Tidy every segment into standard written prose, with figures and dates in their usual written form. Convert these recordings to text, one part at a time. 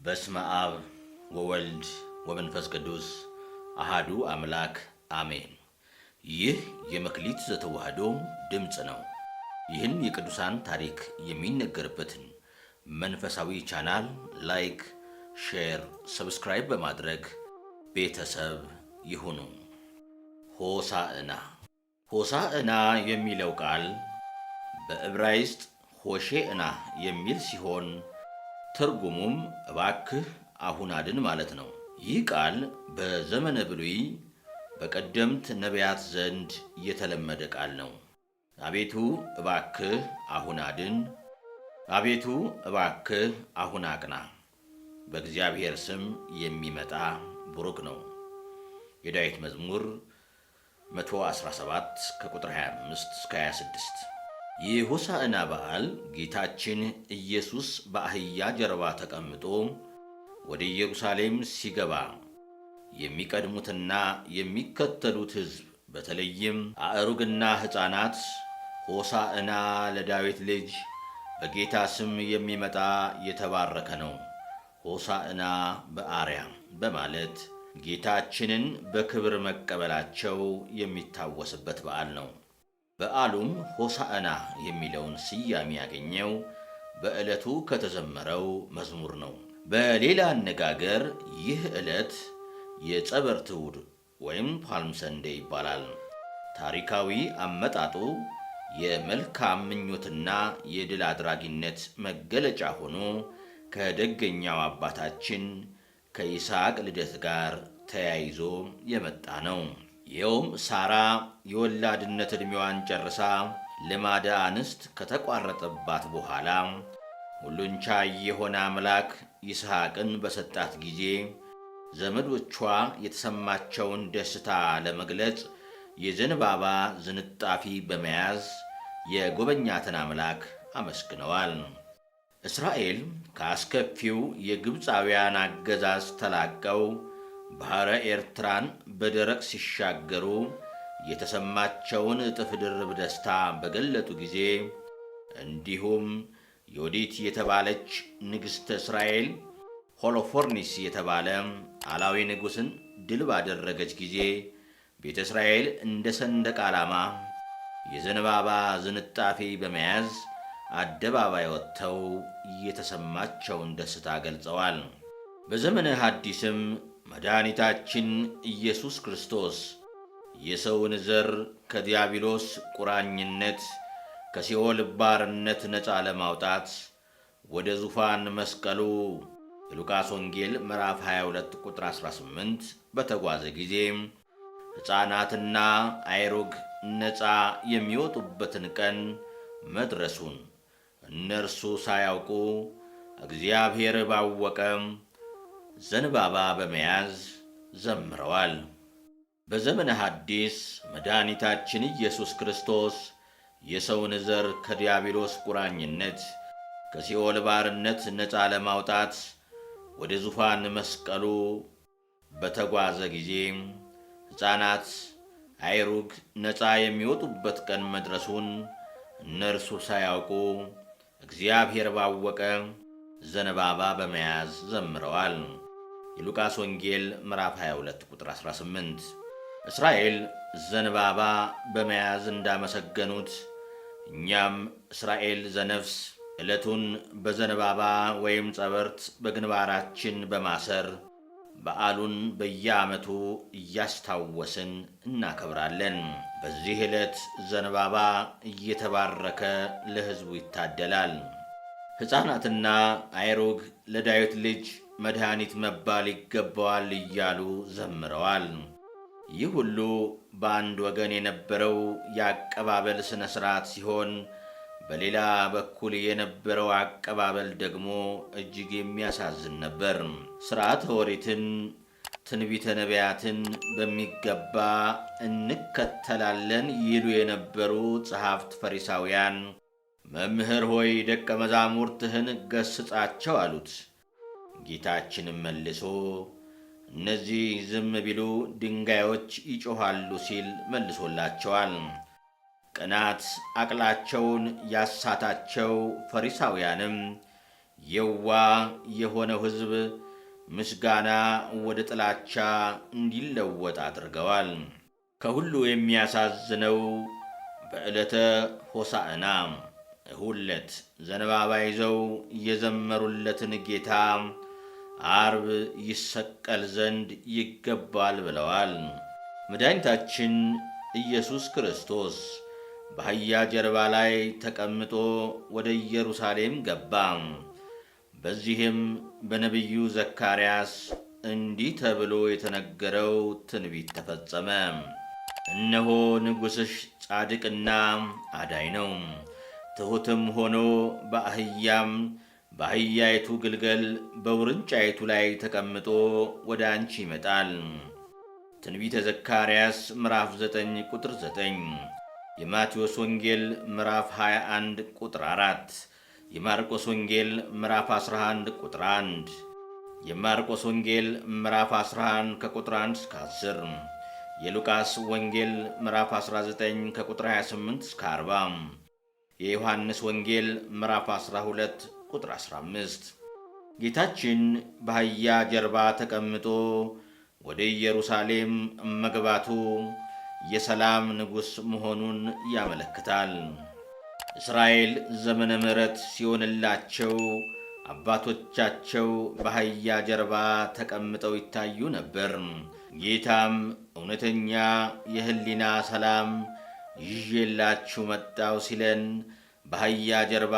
በስመ አብ ወወልድ ወመንፈስ ቅዱስ አሃዱ አምላክ አሜን። ይህ የመክሊት ዘተዋሕዶ ድምፅ ነው። ይህን የቅዱሳን ታሪክ የሚነገርበትን መንፈሳዊ ቻናል ላይክ፣ ሼር፣ ሰብስክራይብ በማድረግ ቤተሰብ ይሁኑ። ሆሳዕና። ሆሳዕና የሚለው ቃል በዕብራይስጥ ሆሼዕና የሚል ሲሆን ትርጉሙም እባክህ አሁን አድን ማለት ነው። ይህ ቃል በዘመነ ብሉይ በቀደምት ነቢያት ዘንድ የተለመደ ቃል ነው። አቤቱ እባክህ አሁን አድን፣ አቤቱ እባክህ አሁን አቅና፣ በእግዚአብሔር ስም የሚመጣ ቡሩክ ነው። የዳዊት መዝሙር 117 ከቁጥር 25 እስከ 26። የሆሳዕና በዓል ጌታችን ኢየሱስ በአህያ ጀርባ ተቀምጦ ወደ ኢየሩሳሌም ሲገባ የሚቀድሙትና የሚከተሉት ሕዝብ በተለይም አእሩግና ሕፃናት ሆሳዕና ለዳዊት ልጅ በጌታ ስም የሚመጣ የተባረከ ነው፣ ሆሳዕና በአርያም በማለት ጌታችንን በክብር መቀበላቸው የሚታወስበት በዓል ነው። በዓሉም ሆሳዕና የሚለውን ስያሜ ያገኘው በዕለቱ ከተዘመረው መዝሙር ነው። በሌላ አነጋገር ይህ ዕለት የጸበርት እሑድ ወይም ፓልም ሰንዴ ይባላል። ታሪካዊ አመጣጡ የመልካም ምኞትና የድል አድራጊነት መገለጫ ሆኖ ከደገኛው አባታችን ከይስሐቅ ልደት ጋር ተያይዞ የመጣ ነው። ይኸውም ሳራ የወላድነት ዕድሜዋን ጨርሳ ልማደ አንስት ከተቋረጠባት በኋላ ሁሉን ቻይ የሆነ አምላክ ይስሐቅን በሰጣት ጊዜ ዘመዶቿ የተሰማቸውን ደስታ ለመግለጽ የዘንባባ ዝንጣፊ በመያዝ የጎበኛትን አምላክ አመስግነዋል። እስራኤል ከአስከፊው የግብፃውያን አገዛዝ ተላቀው ባሕረ ኤርትራን በደረቅ ሲሻገሩ የተሰማቸውን እጥፍ ድርብ ደስታ በገለጡ ጊዜ እንዲሁም ዮዲት የተባለች ንግሥተ እስራኤል ሆሎፎርኒስ የተባለ አላዊ ንጉሥን ድል ባደረገች ጊዜ ቤተ እስራኤል እንደ ሰንደቅ ዓላማ የዘንባባ ዝንጣፊ በመያዝ አደባባይ ወጥተው የተሰማቸውን ደስታ ገልጸዋል። በዘመነ ሐዲስም መድኃኒታችን ኢየሱስ ክርስቶስ የሰውን ዘር ከዲያብሎስ ቁራኝነት ከሲኦል ባርነት ነፃ ለማውጣት ወደ ዙፋን መስቀሉ የሉቃስ ወንጌል ምዕራፍ 22 ቁጥር 18 በተጓዘ ጊዜ ሕፃናትና አእሩግ ነፃ የሚወጡበትን ቀን መድረሱን እነርሱ ሳያውቁ እግዚአብሔር ባወቀ ዘንባባ በመያዝ ዘምረዋል። በዘመነ ሐዲስ መድኃኒታችን ኢየሱስ ክርስቶስ የሰውን ዘር ከዲያብሎስ ቁራኝነት ከሲኦል ባርነት ነፃ ለማውጣት ወደ ዙፋን መስቀሉ በተጓዘ ጊዜ ሕፃናት አእሩግ ነፃ የሚወጡበት ቀን መድረሱን እነርሱ ሳያውቁ እግዚአብሔር ባወቀ ዘንባባ በመያዝ ዘምረዋል። የሉቃስ ወንጌል ምዕራፍ 22 ቁጥር 18። እስራኤል ዘንባባ በመያዝ እንዳመሰገኑት እኛም እስራኤል ዘነፍስ ዕለቱን በዘንባባ ወይም ጸበርት በግንባራችን በማሰር በዓሉን በየዓመቱ እያስታወስን እናከብራለን። በዚህ ዕለት ዘንባባ እየተባረከ ለሕዝቡ ይታደላል። ሕፃናትና አእሩግ ለዳዊት ልጅ መድኃኒት መባል ይገባዋል እያሉ ዘምረዋል። ይህ ሁሉ በአንድ ወገን የነበረው የአቀባበል ሥነ ሥርዓት ሲሆን፣ በሌላ በኩል የነበረው አቀባበል ደግሞ እጅግ የሚያሳዝን ነበር። ሥርዓተ ኦሪትን፣ ትንቢተ ነቢያትን በሚገባ እንከተላለን ይሉ የነበሩ ጸሐፍት ፈሪሳውያን መምህር ሆይ ደቀ መዛሙርትህን ገሥጻቸው አሉት። ጌታችንም መልሶ እነዚህ ዝም ቢሉ ድንጋዮች ይጮኻሉ ሲል መልሶላቸዋል። ቅናት አቅላቸውን ያሳታቸው ፈሪሳውያንም የዋ የሆነው ሕዝብ ምስጋና ወደ ጥላቻ እንዲለወጥ አድርገዋል። ከሁሉ የሚያሳዝነው በዕለተ ሆሳዕና እሁድ ዕለት ዘንባባ ይዘው የዘመሩለትን ጌታ አርብ ይሰቀል ዘንድ ይገባል ብለዋል። መድኃኒታችን ኢየሱስ ክርስቶስ በአህያ ጀርባ ላይ ተቀምጦ ወደ ኢየሩሳሌም ገባ። በዚህም በነቢዩ ዘካርያስ እንዲህ ተብሎ የተነገረው ትንቢት ተፈጸመ። እነሆ ንጉሥሽ ጻድቅና አዳኝ ነው፣ ትሑትም ሆኖ በአህያይቱ ግልገል በውርንጫይቱ ላይ ተቀምጦ ወደ አንቺ ይመጣል። ትንቢተ ዘካርያስ ምዕራፍ 9 ቁጥር 9፣ የማቴዎስ ወንጌል ምዕራፍ 21 ቁጥር 4፣ የማርቆስ ወንጌል ምዕራፍ 11 ቁጥር 1፣ የማርቆስ ወንጌል ምዕራፍ 11 ከቁጥር 1 እስከ 10፣ የሉቃስ ወንጌል ምዕራፍ 19 ከቁጥር 28 እስከ 40፣ የዮሐንስ ወንጌል ምዕራፍ 12 ቁጥር 15። ጌታችን በአህያ ጀርባ ተቀምጦ ወደ ኢየሩሳሌም መግባቱ የሰላም ንጉሥ መሆኑን ያመለክታል። እስራኤል ዘመነ ምሕረት ሲሆንላቸው አባቶቻቸው በአህያ ጀርባ ተቀምጠው ይታዩ ነበር። ጌታም እውነተኛ የሕሊና ሰላም ይዤላችሁ መጣው ሲለን በአህያ ጀርባ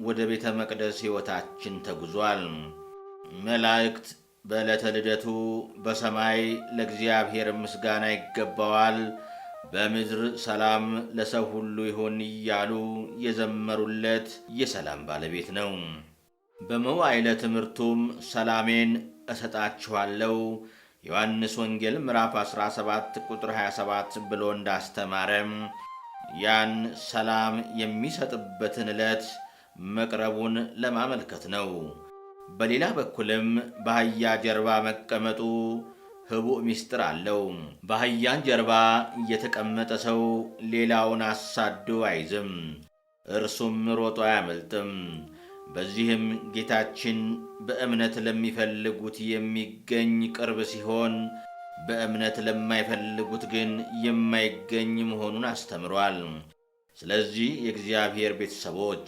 ወደ ቤተ መቅደስ ሕይወታችን ተጉዟል። መላእክት በዕለተ ልደቱ በሰማይ ለእግዚአብሔር ምስጋና ይገባዋል፣ በምድር ሰላም ለሰው ሁሉ ይሁን እያሉ የዘመሩለት የሰላም ባለቤት ነው። በመዋዕለ ትምህርቱም ሰላሜን እሰጣችኋለሁ ዮሐንስ ወንጌል ምዕራፍ 17 ቁጥር 27 ብሎ እንዳስተማረም ያን ሰላም የሚሰጥበትን ዕለት መቅረቡን ለማመልከት ነው። በሌላ በኩልም በአህያ ጀርባ መቀመጡ ህቡዕ ምስጢር አለው። በአህያን ጀርባ የተቀመጠ ሰው ሌላውን አሳዶ አይዝም፣ እርሱም ሮጦ አያመልጥም። በዚህም ጌታችን በእምነት ለሚፈልጉት የሚገኝ ቅርብ ሲሆን፣ በእምነት ለማይፈልጉት ግን የማይገኝ መሆኑን አስተምሯል። ስለዚህ የእግዚአብሔር ቤተሰቦች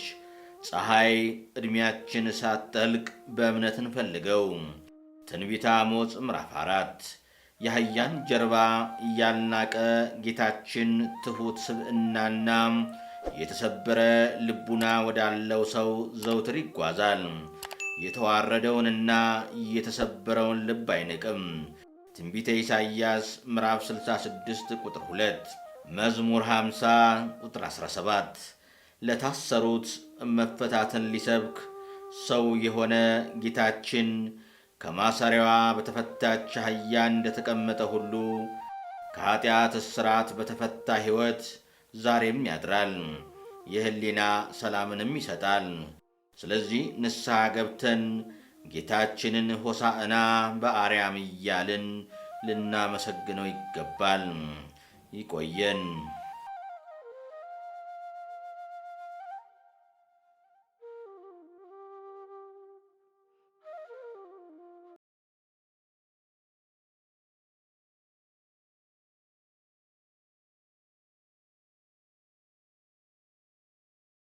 ፀሐይ ዕድሜያችን ሳትጠልቅ በእምነት እንፈልገው። ትንቢተ አሞጽ ምዕራፍ 4። የአህያን ጀርባ ያልናቀ ጌታችን ትሑት ስብዕናና የተሰበረ ልቡና ወዳለው ሰው ዘውትር ይጓዛል። የተዋረደውንና የተሰበረውን ልብ አይንቅም። ትንቢተ ኢሳይያስ ምዕራፍ 66 ቁጥር 2፣ መዝሙር 50 ቁጥር 17። ለታሰሩት መፈታትን ሊሰብክ ሰው የሆነ ጌታችን ከማሰሪያዋ በተፈታች አህያ እንደተቀመጠ ሁሉ ከኀጢአት እስራት በተፈታ ሕይወት ዛሬም ያድራል፣ የሕሊና ሰላምንም ይሰጣል። ስለዚህ ንስሐ ገብተን ጌታችንን ሆሳዕና በአርያም እያልን ልናመሰግነው ይገባል። ይቆየን።